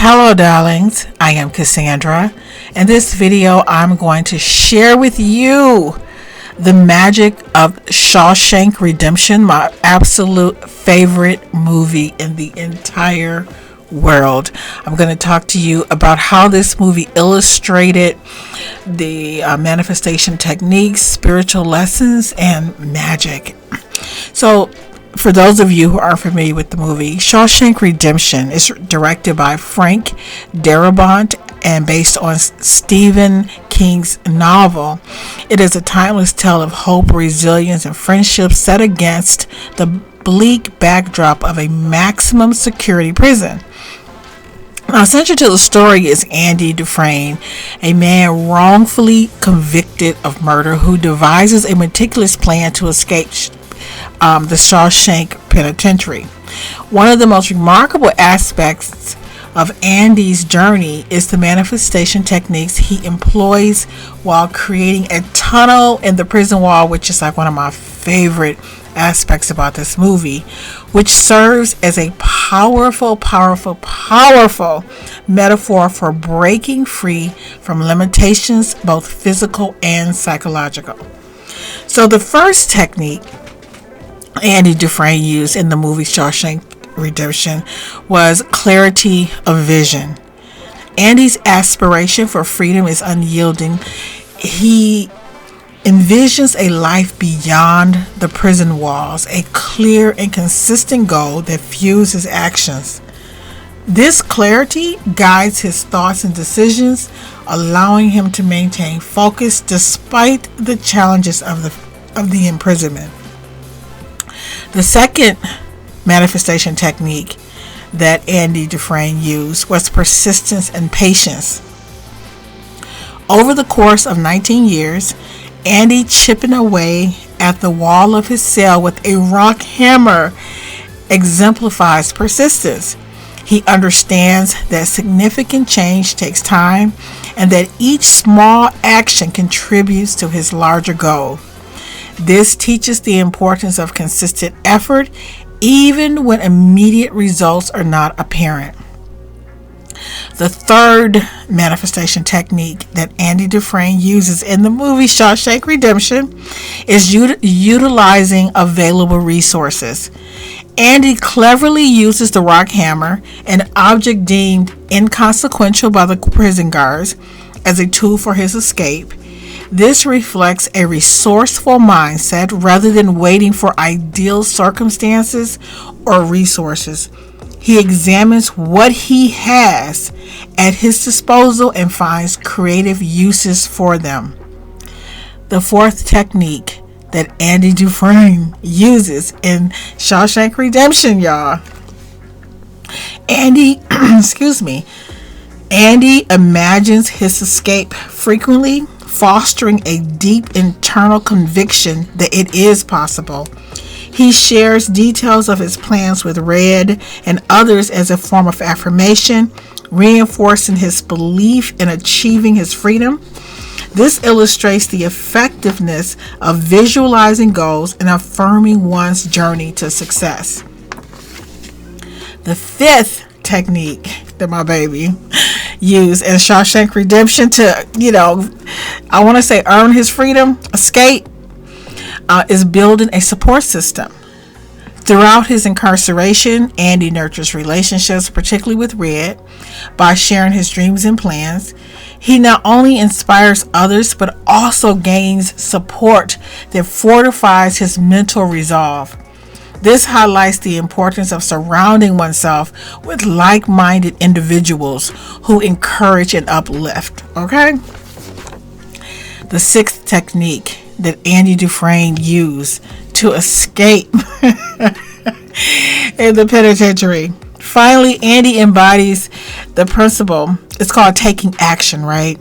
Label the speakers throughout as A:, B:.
A: Hello darlings, I am Cassandra. In this video I'm going to share with you the magic of Shawshank Redemption, my absolute favorite movie in the entire world. I'm going to talk to you about how this movie illustrated the manifestation techniques, spiritual lessons, and magic. So for those of you who are familiar with the movie, Shawshank Redemption is directed by Frank Darabont and based on Stephen King's novel. It is a timeless tale of hope, resilience, and friendship set against the bleak backdrop of a maximum security prison. Now, central to the story is Andy Dufresne, a man wrongfully convicted of murder who devises a meticulous plan to escape the Shawshank Penitentiary. One of the most remarkable aspects of Andy's journey is the manifestation techniques he employs while creating a tunnel in the prison wall, which is like one of my favorite aspects about this movie, which serves as a powerful metaphor for breaking free from limitations, both physical and psychological. So the first technique Andy Dufresne used in the movie Shawshank Redemption was clarity of vision. Andy's aspiration for freedom is unyielding. He envisions a life beyond the prison walls, a clear and consistent goal that fuels his actions. This clarity guides his thoughts and decisions, allowing him to maintain focus despite the challenges of the imprisonment. The second manifestation technique that Andy Dufresne used was persistence and patience. Over the course of 19 years, Andy chipping away at the wall of his cell with a rock hammer exemplifies persistence. He understands that significant change takes time and that each small action contributes to his larger goal. This teaches the importance of consistent effort, even when immediate results are not apparent. The third manifestation technique that Andy Dufresne uses in the movie Shawshank Redemption is utilizing available resources. Andy cleverly uses the rock hammer, an object deemed inconsequential by the prison guards, as a tool for his escape. This reflects a resourceful mindset rather than waiting for ideal circumstances or resources. He examines what he has at his disposal and finds creative uses for them. The fourth technique that Andy Dufresne uses in Shawshank Redemption, y'all. Andy imagines his escape frequently, fostering a deep internal conviction that it is possible. He shares details of his plans with Red and others as a form of affirmation, reinforcing his belief in achieving his freedom. This illustrates the effectiveness of visualizing goals and affirming one's journey to success. The fifth technique that my baby used in Shawshank Redemption to, I want to say earn his freedom, escape, is building a support system. Throughout his incarceration, Andy nurtures relationships, particularly with Red, by sharing his dreams and plans. He not only inspires others, but also gains support that fortifies his mental resolve. This highlights the importance of surrounding oneself with like-minded individuals who encourage and uplift. Okay? The sixth technique that Andy Dufresne used to escape in the penitentiary. Finally, Andy embodies the principle. It's called taking action, right?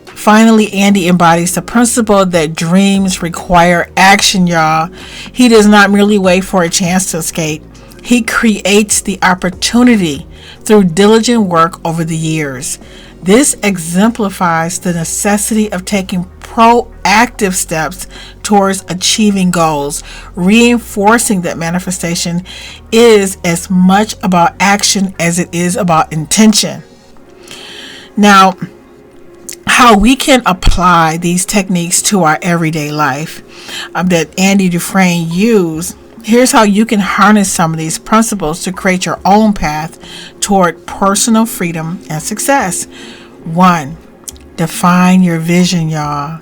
A: Finally, Andy embodies the principle that dreams require action, y'all. He does not merely wait for a chance to escape. He creates the opportunity through diligent work over the years. This exemplifies the necessity of taking proactive steps towards achieving goals, reinforcing that manifestation is as much about action as it is about intention. Now, how we can apply these techniques to our everyday life that Andy Dufresne used. Here's how you can harness some of these principles to create your own path toward personal freedom and success. 1. Define your vision, y'all.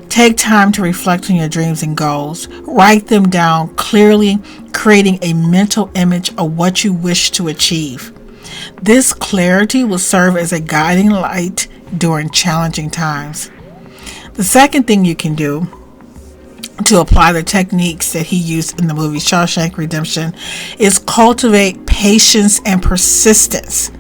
A: Take time to reflect on your dreams and goals. Write them down clearly, creating a mental image of what you wish to achieve. This clarity will serve as a guiding light during challenging times. The second thing you can do to apply the techniques that he used in the movie Shawshank Redemption is cultivate patience and persistence.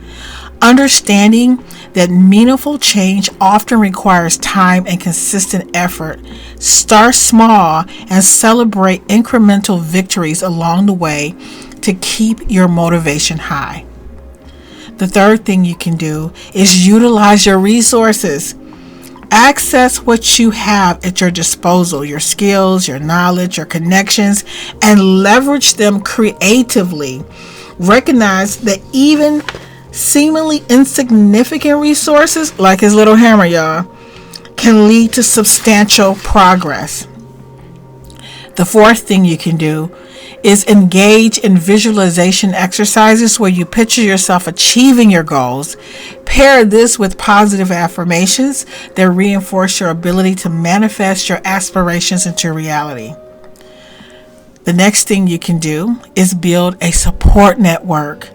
A: Understanding that meaningful change often requires time and consistent effort. Start small and celebrate incremental victories along the way to keep your motivation high. The third thing you can do is utilize your resources. Access what you have at your disposal, your skills, your knowledge, your connections, and leverage them creatively. Recognize that even seemingly insignificant resources, like his little hammer, y'all, can lead to substantial progress. The fourth thing you can do is engage in visualization exercises where you picture yourself achieving your goals. Pair this with positive affirmations that reinforce your ability to manifest your aspirations into reality. The next thing you can do is build a support network.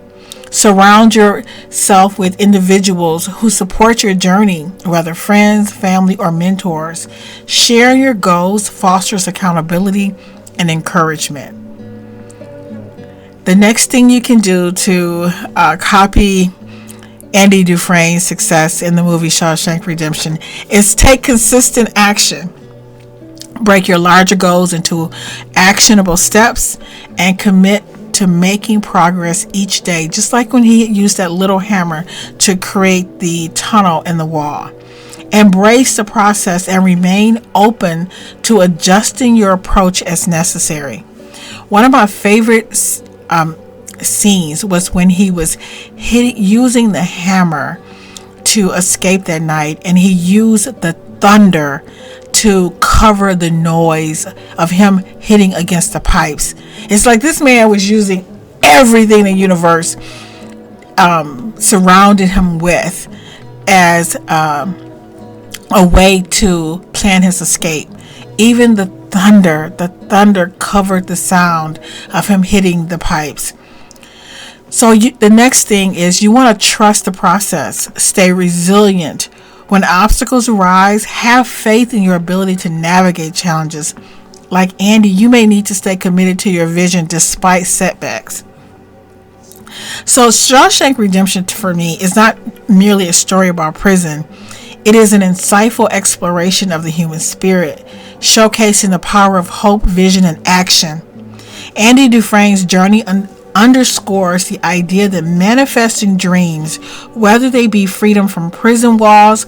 A: Surround yourself with individuals who support your journey, whether friends, family, or mentors. Sharing your goals fosters accountability and encouragement. The next thing you can do to copy Andy Dufresne's success in the movie Shawshank Redemption is take consistent action. Break your larger goals into actionable steps and commit to making progress each day, just like when he used that little hammer to create the tunnel in the wall. Embrace the process and remain open to adjusting your approach as necessary. One of my favorite scenes was when he was using the hammer to escape that night, and he used the thunder to cover the noise of him hitting against the pipes. It's like this man was using everything the universe surrounded him with as a way to plan his escape. Even the thunder covered the sound of him hitting the pipes. So the next thing is you want to trust the process. Stay resilient. When obstacles arise, have faith in your ability to navigate challenges. Like Andy, you may need to stay committed to your vision despite setbacks. So Shawshank Redemption for me is not merely a story about prison. It is an insightful exploration of the human spirit, showcasing the power of hope, vision, and action. Andy Dufresne's journey underscores the idea that manifesting dreams, whether they be freedom from prison walls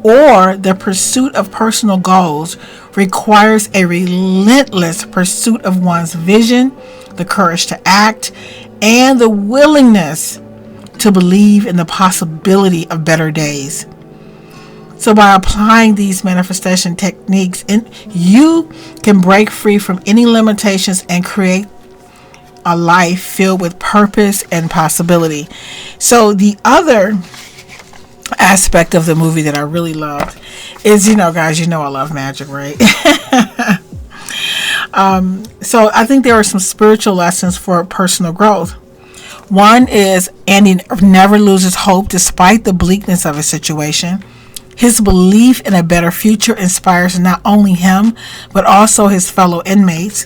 A: or the pursuit of personal goals, requires a relentless pursuit of one's vision, the courage to act, and the willingness to believe in the possibility of better days. So by applying these manifestation techniques, you can break free from any limitations and create a life filled with purpose and possibility. So the other aspect of the movie that I really loved is, guys, I love magic, right? So I think there are some spiritual lessons for personal growth. One is Andy never loses hope despite the bleakness of his situation. His belief in a better future inspires not only him, but also his fellow inmates.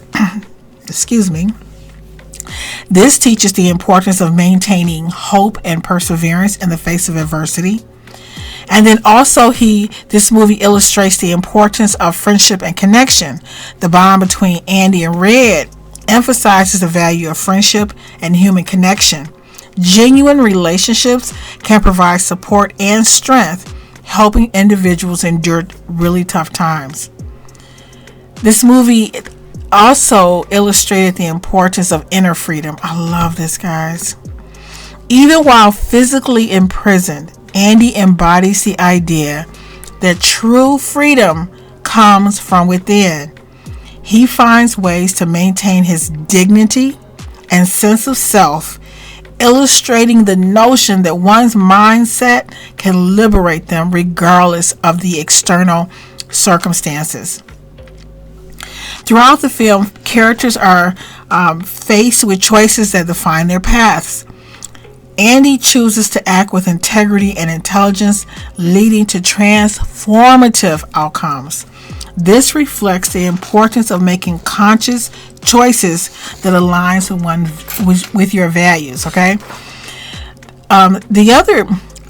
A: Excuse me. This teaches the importance of maintaining hope and perseverance in the face of adversity. And then also this movie illustrates the importance of friendship and connection. The bond between Andy and Red emphasizes the value of friendship and human connection. Genuine relationships can provide support and strength, helping individuals endure really tough times. This movie also illustrated the importance of inner freedom. I love this, guys. Even while physically imprisoned, Andy embodies the idea that true freedom comes from within. He finds ways to maintain his dignity and sense of self, illustrating the notion that one's mindset can liberate them regardless of the external circumstances. Throughout the film, characters are faced with choices that define their paths. Andy chooses to act with integrity and intelligence, leading to transformative outcomes. This reflects the importance of making conscious choices that aligns with your values. Okay. The other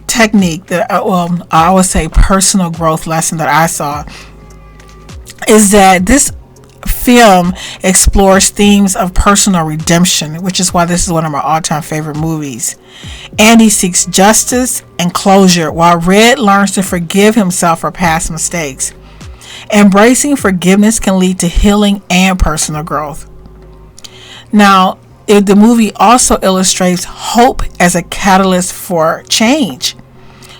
A: technique that I would say personal growth lesson that I saw is that this film explores themes of personal redemption, which is why this is one of my all-time favorite movies. Andy seeks justice and closure, while Red learns to forgive himself for past mistakes. Embracing forgiveness can lead to healing and personal growth. Now, the movie also illustrates hope as a catalyst for change.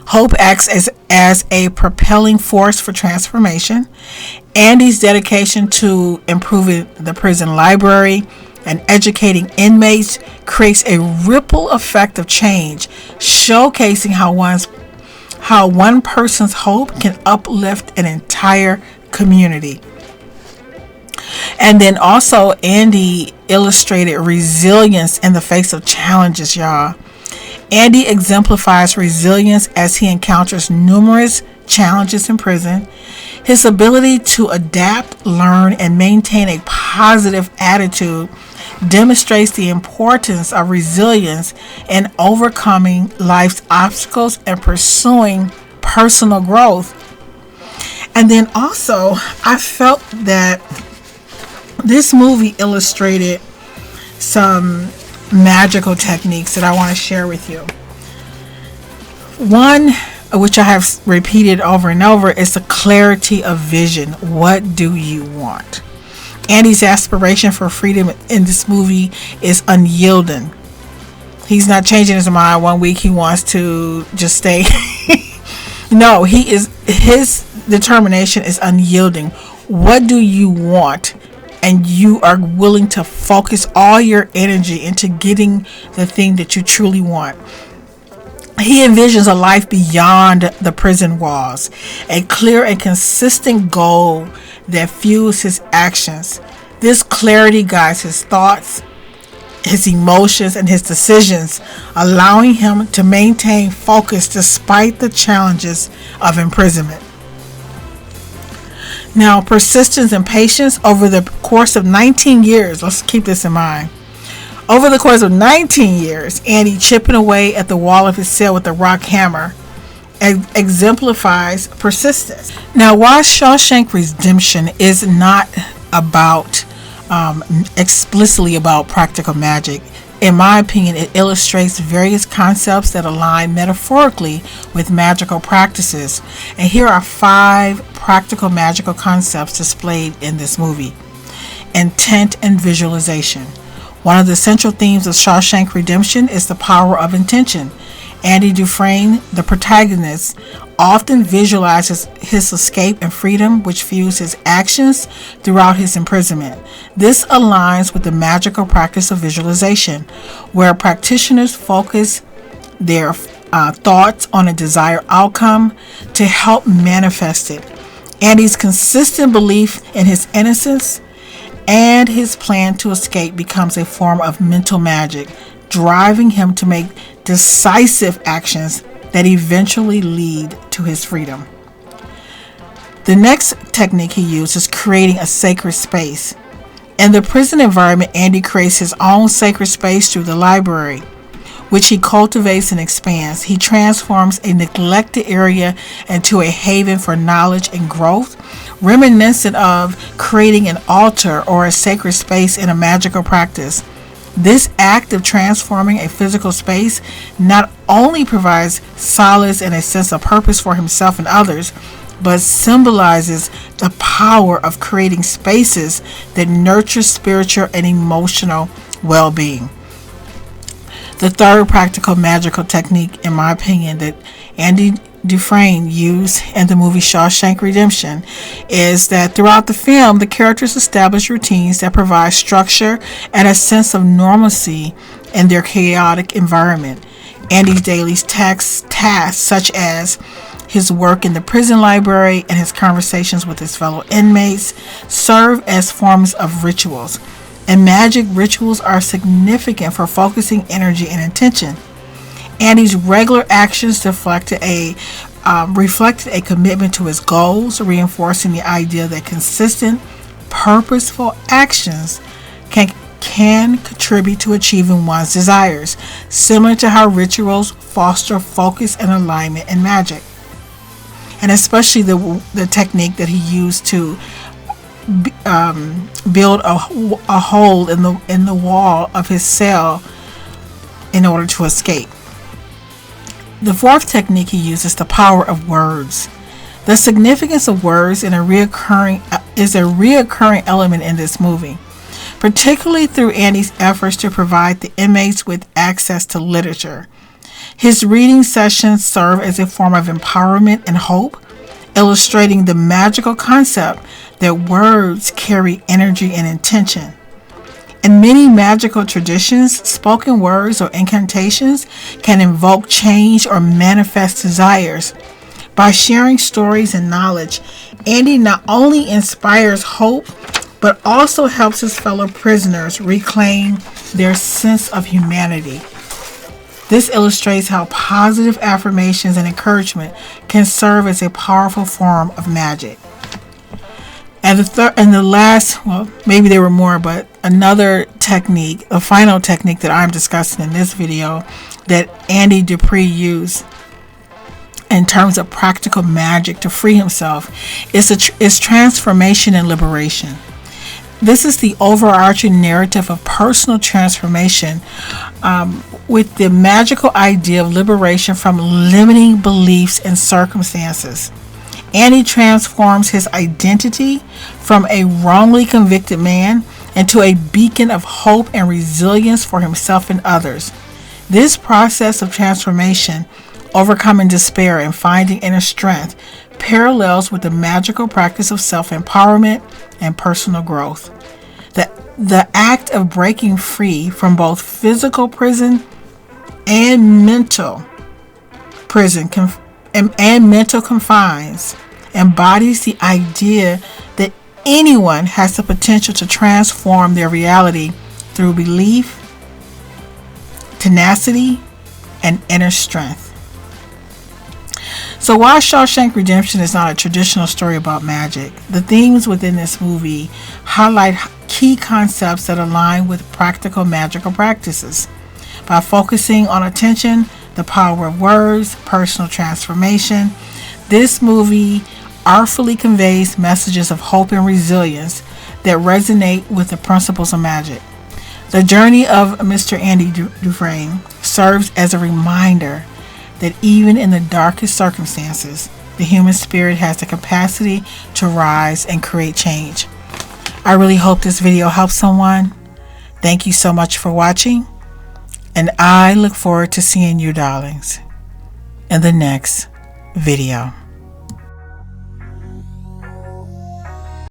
A: Hope acts as a propelling force for transformation. Andy's dedication to improving the prison library and educating inmates creates a ripple effect of change, showcasing how one person's hope can uplift an entire community. And then also Andy illustrated resilience in the face of challenges, y'all. Andy exemplifies resilience as he encounters numerous challenges in prison. His ability to adapt, learn, and maintain a positive attitude demonstrates the importance of resilience in overcoming life's obstacles and pursuing personal growth. And then also, I felt that this movie illustrated some magical techniques that I want to share with you. One, which I have repeated over and over, is the clarity of vision. What do you want? Andy's aspiration for freedom in this movie is unyielding. He's not changing his mind. One week he wants to just stay. No, his determination is unyielding. What do you want? And you are willing to focus all your energy into getting the thing that you truly want. He envisions a life beyond the prison walls, a clear and consistent goal that fuels his actions. This clarity guides his thoughts, his emotions, and his decisions, allowing him to maintain focus despite the challenges of imprisonment. Now, persistence and patience over the course of 19 years, let's keep this in mind. Over the course of 19 years, Andy chipping away at the wall of his cell with a rock hammer exemplifies persistence. Now, while Shawshank Redemption is not about explicitly about practical magic, in my opinion, it illustrates various concepts that align metaphorically with magical practices. And here are 5 practical magical concepts displayed in this movie. Intent and visualization. One of the central themes of Shawshank Redemption is the power of intention. Andy Dufresne, the protagonist, often visualizes his escape and freedom, which fuels his actions throughout his imprisonment. This aligns with the magical practice of visualization, where practitioners focus their thoughts on a desired outcome to help manifest it. Andy's consistent belief in his innocence and his plan to escape becomes a form of mental magic, driving him to make decisive actions that eventually lead to his freedom. The next technique he used is creating a sacred space. In the prison environment, Andy creates his own sacred space through the library, which he cultivates and expands. He transforms a neglected area into a haven for knowledge and growth, reminiscent of creating an altar or a sacred space in a magical practice. This act of transforming a physical space not only provides solace and a sense of purpose for himself and others, but symbolizes the power of creating spaces that nurture spiritual and emotional well-being. The third practical magical technique, in my opinion, that Andy Dufresne used in the movie Shawshank Redemption is that throughout the film, the characters establish routines that provide structure and a sense of normalcy in their chaotic environment. Andy's daily tasks, such as his work in the prison library and his conversations with his fellow inmates, serve as forms of rituals. In magic, rituals are significant for focusing energy and attention. Andy's regular actions reflected a commitment to his goals, reinforcing the idea that consistent, purposeful actions can contribute to achieving one's desires, similar to how rituals foster focus and alignment in magic. And especially the technique that he used to build a hole in the wall of his cell in order to escape. The fourth technique he uses is the power of words. The significance of words is a reoccurring element in this movie, particularly through Andy's efforts to provide the inmates with access to literature. His reading sessions serve as a form of empowerment and hope, illustrating the magical concept that words carry energy and intention. In many magical traditions, spoken words or incantations can invoke change or manifest desires. By sharing stories and knowledge, Andy not only inspires hope, but also helps his fellow prisoners reclaim their sense of humanity. This illustrates how positive affirmations and encouragement can serve as a powerful form of magic. And the last, well, maybe there were more, but another technique, the final technique that I'm discussing in this video that Andy Dufresne used in terms of practical magic to free himself is transformation and liberation. This is the overarching narrative of personal transformation with the magical idea of liberation from limiting beliefs and circumstances. Andy transforms his identity from a wrongly convicted man into a beacon of hope and resilience for himself and others. This process of transformation, overcoming despair and finding inner strength, parallels with the magical practice of self-empowerment and personal growth. The act of breaking free from both physical prison and mental prison and mental confines embodies the idea that anyone has the potential to transform their reality through belief, tenacity, and inner strength. So while Shawshank Redemption is not a traditional story about magic, the themes within this movie highlight key concepts that align with practical magical practices. By focusing on attention, the power of words, personal transformation, this movie artfully conveys messages of hope and resilience that resonate with the principles of magic. The journey of Mr. Andy Dufresne serves as a reminder that even in the darkest circumstances, the human spirit has the capacity to rise and create change. I really hope this video helps someone. Thank you so much for watching, and I look forward to seeing you, darlings, in the next video.